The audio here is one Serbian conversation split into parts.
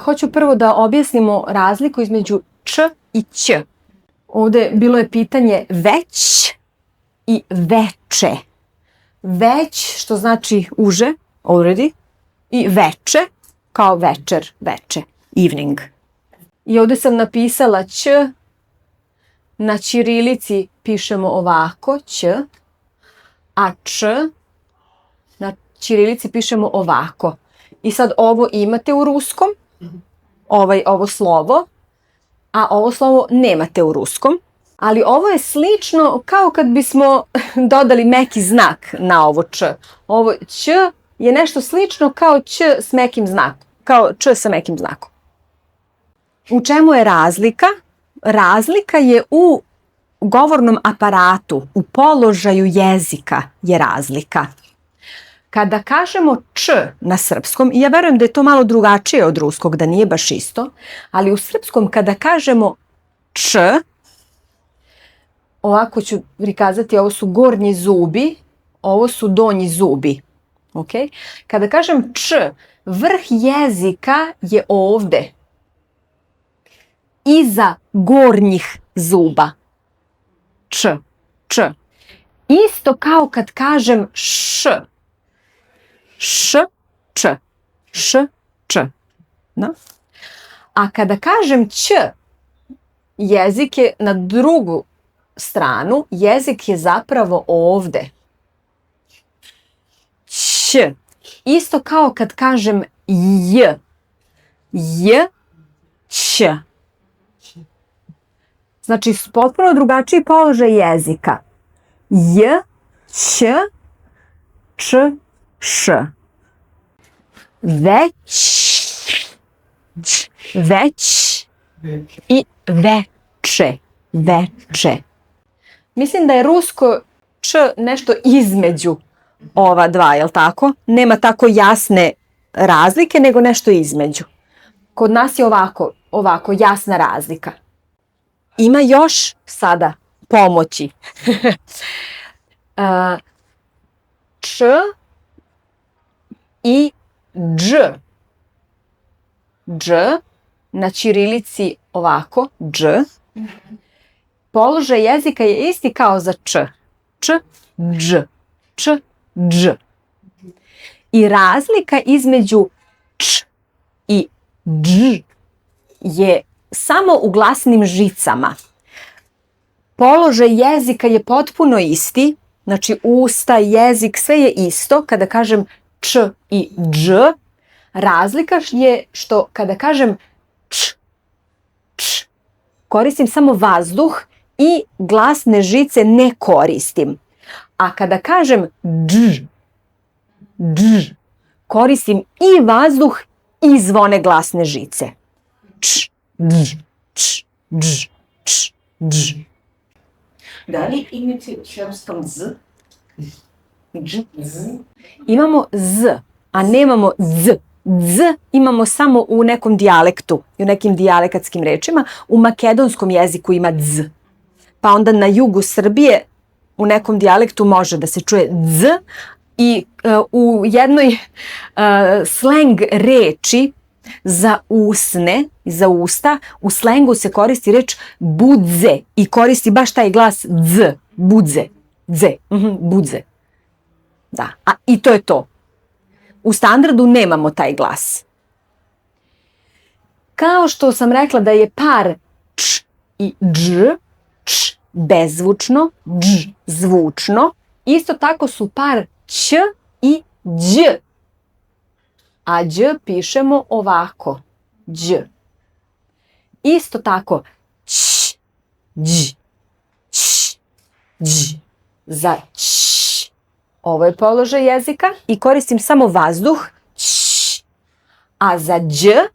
Hoću prvo da objasnimo razliku između č i ć. Ovde bilo je pitanje već i veče. Već, što znači uže, already, i veče, kao večer, veče, evening. I ovde sam napisala ć, na ćirilici pišemo ovako, ć, a č, na ćirilici pišemo ovako. I sad ovo imate u ruskom, ovo slovo, a ovo slovo nemate u ruskom. Ali ovo je slično kao kad bismo dodali meki znak na ovo č. Ovo ć je nešto slično kao ć s mekim znakom, kao č sa mekim znakom. U čemu je razlika? Razlika je u govornom aparatu, u položaju jezika je razlika. Kada kažemo č na srpskom, i ja verujem da je to malo drugačije od ruskog, da nije baš isto, ali u srpskom kada kažemo č, ovako ću prikazati, ovo su gornji zubi, ovo su donji zubi. Okay? Kada kažem č, vrh jezika je ovde, iza gornjih zuba. Č, č. Isto kao kad kažem š. Š, č. Š, č. No? A kada kažem ć, jezik je na drugu stranu, jezik je zapravo ovde. Ć. Isto kao kad kažem j. J, ć. Znači, potpuno drugačiji položaj jezika. J, ć, č, š. Već, već i veče, veče. Mislim da je rusko č nešto između ova dva, jel tako? Nema tako jasne razlike, nego nešto između. Kod nas je ovako jasna razlika. Ima još sada pomoći. Č i dž. Dž, na ćirilici ovako, dž. Položaj jezika je isti kao za č. Č, dž. Č, dž. I razlika između č i dž je samo u glasnim žicama. Položaj jezika je potpuno isti, znači usta, jezik, sve je isto. Kada kažem č i dž, razlika je što kada kažem č, č, koristim samo vazduh i glasne žice ne koristim. A kada kažem dž, dž, koristim i vazduh i zvone glasne žice. Č, dž, č, dž, č, dž. Da li imate u srpskom z? Dž, z? Imamo z, a nemamo z. Z imamo samo u nekom dijalektu, u nekim dijalekatskim rečima. U makedonskom jeziku ima z. Pa onda na jugu Srbije u nekom dijalektu može da se čuje z i u jednoj sleng reči za usne, za usta, u slengu se koristi reč budze i koristi baš taj glas z, budze, dze, budze. Da, a i to je to. U standardu nemamo taj glas. Kao što sam rekla da je par č i dž, č bezvučno, dž zvučno, isto tako su par ć i đ. A đ pišemo ovako, đ. Isto tako, ć, đ, ć, đ. Za ć. Ovo je položaj jezika i koristim samo vazduh, ć. A za đ,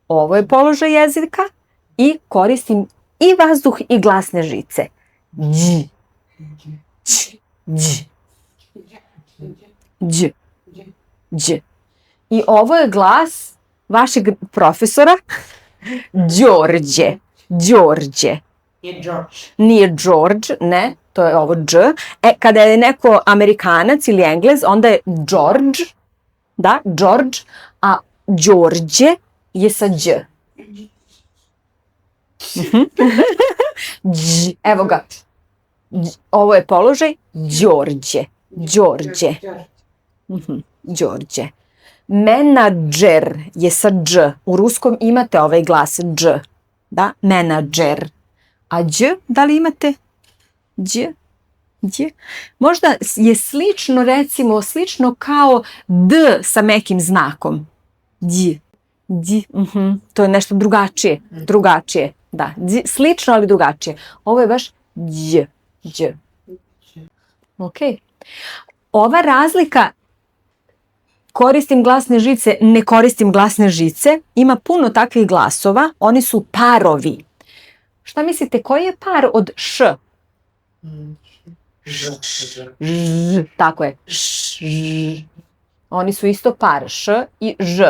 ovo je položaj jezika i koristim i vazduh i glasne žice. Đ, ć, đ, đ, đ. I ovo je glas vašeg profesora, Đorđe, Đorđe. Je George. Nije George, ne, to je ovo dž. Kada je neko Amerikanac ili Englez, onda je George, da, George, a Đorđe je sa đ. Đ. Evo ga. Ovo je položaj Đorđe. Đorđe. Đorđe. Menadžer je sa dž. U ruskom imate ovaj glas dž. Da, menadžer. A đ, da li imate? Đ. Đ. Možda je slično, recimo, slično kao d sa mekim znakom. Đ. Đ. To je nešto drugačije. Drugačije. Da. Đ. Slično, ali drugačije. Ovo je baš đ. Đ. Ok. Ova razlika koristim glasne žice, ne koristim glasne žice, ima puno takvih glasova, oni su parovi. Šta mislite, koji je par od š? Ž. Tako je. Š. Oni su isto par, š i ž.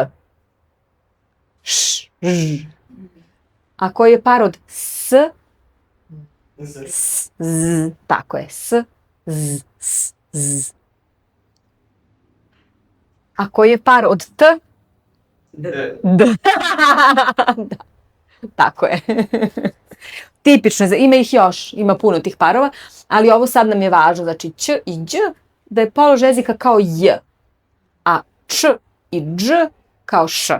Š. Ž. A koji je par od s? S. Z. Tako je. S. Z. S. Z. A koji je par od t? D. D. Da. Tako je. Tipično, ima ih još, ima puno tih parova, ali ovo sad nam je važno, znači ć i đ, da je položaj jezika kao j, a č i dž kao š.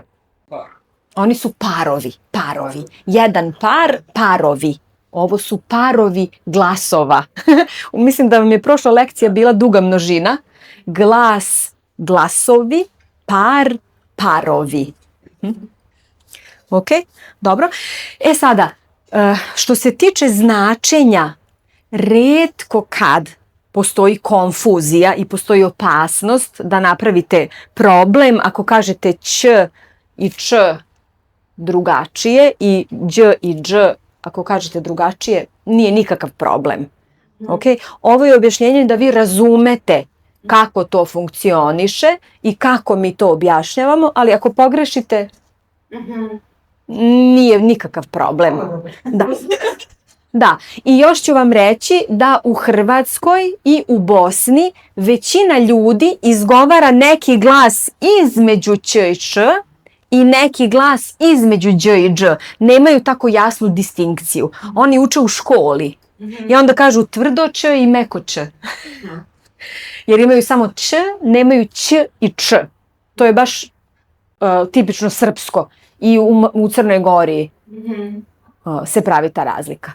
Oni su parovi, parovi. Jedan par, parovi. Ovo su parovi glasova. Mislim da vam je prošla lekcija bila duga množina. Glas, glasovi, par, parovi. Ok, dobro. E sada, što se tiče značenja, retko kad postoji konfuzija i postoji opasnost da napravite problem ako kažete ć i č drugačije i đ i dž ako kažete drugačije, nije nikakav problem. Okay? Ovo je objašnjenje da vi razumete kako to funkcioniše i kako mi to objašnjavamo, ali ako pogrešite, nije nikakav problem. Da. Da, i još ću vam reći da u Hrvatskoj i u Bosni većina ljudi izgovara neki glas između ć i č i neki glas između đ i dž. Nemaju tako jasnu distinkciju. Oni uče u školi i onda kažu tvrdo č i meko č. Jer imaju samo č, nemaju ć i č. To je baš tipično srpsko. I u Crnoj Gori se pravi ta razlika.